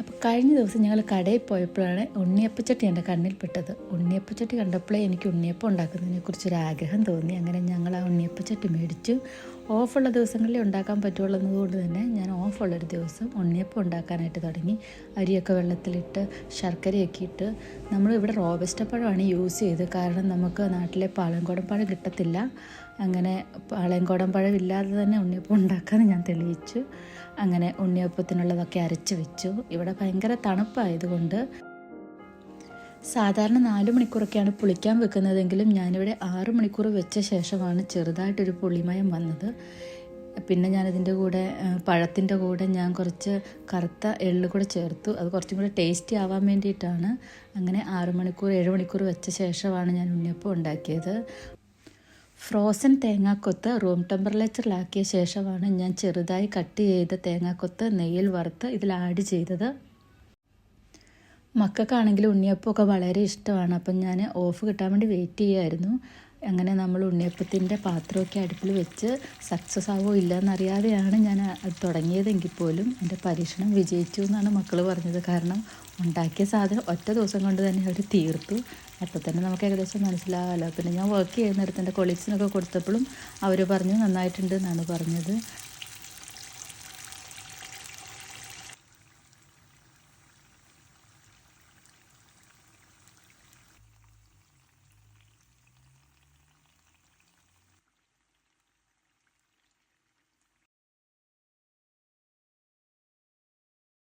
അപ്പോൾ കഴിഞ്ഞ ദിവസം ഞങ്ങൾ കടയിൽ പോയപ്പോഴാണ് ഉണ്ണിയപ്പച്ചട്ടി എൻ്റെ കണ്ണിൽപ്പെട്ടത്. ഉണ്ണിയപ്പച്ചട്ടി കണ്ടപ്പോഴേ എനിക്ക് ഉണ്ണിയപ്പം ഉണ്ടാക്കുന്നതിനെക്കുറിച്ചൊരു ആഗ്രഹം തോന്നി. അങ്ങനെ ഞങ്ങൾ ആ ഉണ്ണിയപ്പച്ചട്ടി മേടിച്ചു. ഓഫുള്ള ദിവസങ്ങളിലേ ഉണ്ടാക്കാൻ പറ്റുള്ളൂ എന്നതുകൊണ്ട് തന്നെ ഞാൻ ഓഫുള്ളൊരു ദിവസം ഉണ്ണിയപ്പം ഉണ്ടാക്കാനായിട്ട് തുടങ്ങി. അരിയൊക്കെ വെള്ളത്തിലിട്ട് ശർക്കരയൊക്കെ ഇട്ട് നമ്മളിവിടെ റോബസ്റ്റ പഴമാണ് യൂസ് ചെയ്ത്. കാരണം നമുക്ക് നാട്ടിലെ പാളയംകോടൻ പഴം കിട്ടത്തില്ല. അങ്ങനെ പാളയംകോടൻ പഴം ഇല്ലാതെ തന്നെ ഉണ്ണിയപ്പം ഉണ്ടാക്കാമെന്ന് ഞാൻ തെളിയിച്ചു. അങ്ങനെ ഉണ്ണിയപ്പത്തിനുള്ളതൊക്കെ അരച്ച് വെച്ചു. ഇവിടെ ഭയങ്കര തണുപ്പായതുകൊണ്ട് സാധാരണ 4 മണിക്കൂറൊക്കെയാണ് പുളിക്കാൻ വെക്കുന്നതെങ്കിലും ഞാനിവിടെ 6 മണിക്കൂർ വെച്ച ശേഷമാണ് ചെറുതായിട്ടൊരു പുളിമയം വന്നത്. പിന്നെ ഞാനതിൻ്റെ കൂടെ പഴത്തിൻ്റെ കൂടെ ഞാൻ കുറച്ച് കറുത്ത എള്ള് കൂടെ ചേർത്തു. അത് കുറച്ചും കൂടെ ടേസ്റ്റി ആവാൻ വേണ്ടിയിട്ടാണ്. അങ്ങനെ 6 മണിക്കൂർ 7 മണിക്കൂർ വെച്ച ശേഷമാണ് ഞാൻ ഉണ്ണിയപ്പം ഉണ്ടാക്കിയത്. ഫ്രോസൺ തേങ്ങാക്കൊത്ത് റൂം ടെമ്പറേച്ചറിലാക്കിയ ശേഷമാണ് ഞാൻ ചെറുതായി കട്ട് ചെയ്ത തേങ്ങാക്കൊത്ത് നെയ്യിൽ വറുത്ത് ഇതിൽ ആഡ് ചെയ്തത്. മക്കൾക്കാണെങ്കിൽ ഉണ്ണിയപ്പമൊക്കെ വളരെ ഇഷ്ടമാണ്. അപ്പം ഞാൻ ഓഫ് കിട്ടാൻ വേണ്ടി വെയിറ്റ് ചെയ്യുമായിരുന്നു. അങ്ങനെ നമ്മൾ ഉണ്ണിയപ്പത്തിൻ്റെ പാത്രമൊക്കെ അടുപ്പിൽ വെച്ച് സക്സസ് ആവോ ഇല്ല എന്നറിയാതെയാണ് ഞാൻ അത് തുടങ്ങിയതെങ്കിൽ പോലും എൻ്റെ പരീക്ഷണം വിജയിച്ചു എന്നാണ് മക്കൾ പറഞ്ഞത്. കാരണം ഉണ്ടാക്കിയ സാധനം ഒറ്റ ദിവസം കൊണ്ട് തന്നെ അവർ തീർത്തു. അപ്പോൾ തന്നെ നമുക്ക് ഏകദേശം മനസ്സിലാകാമല്ലോ. പിന്നെ ഞാൻ വർക്ക് ചെയ്യുന്നിടത്ത് എൻ്റെ കൊളീഗ്സിനൊക്കെ കൊടുത്തപ്പോഴും അവർ പറഞ്ഞു നന്നായിട്ടുണ്ട് എന്നാണ് പറഞ്ഞത്.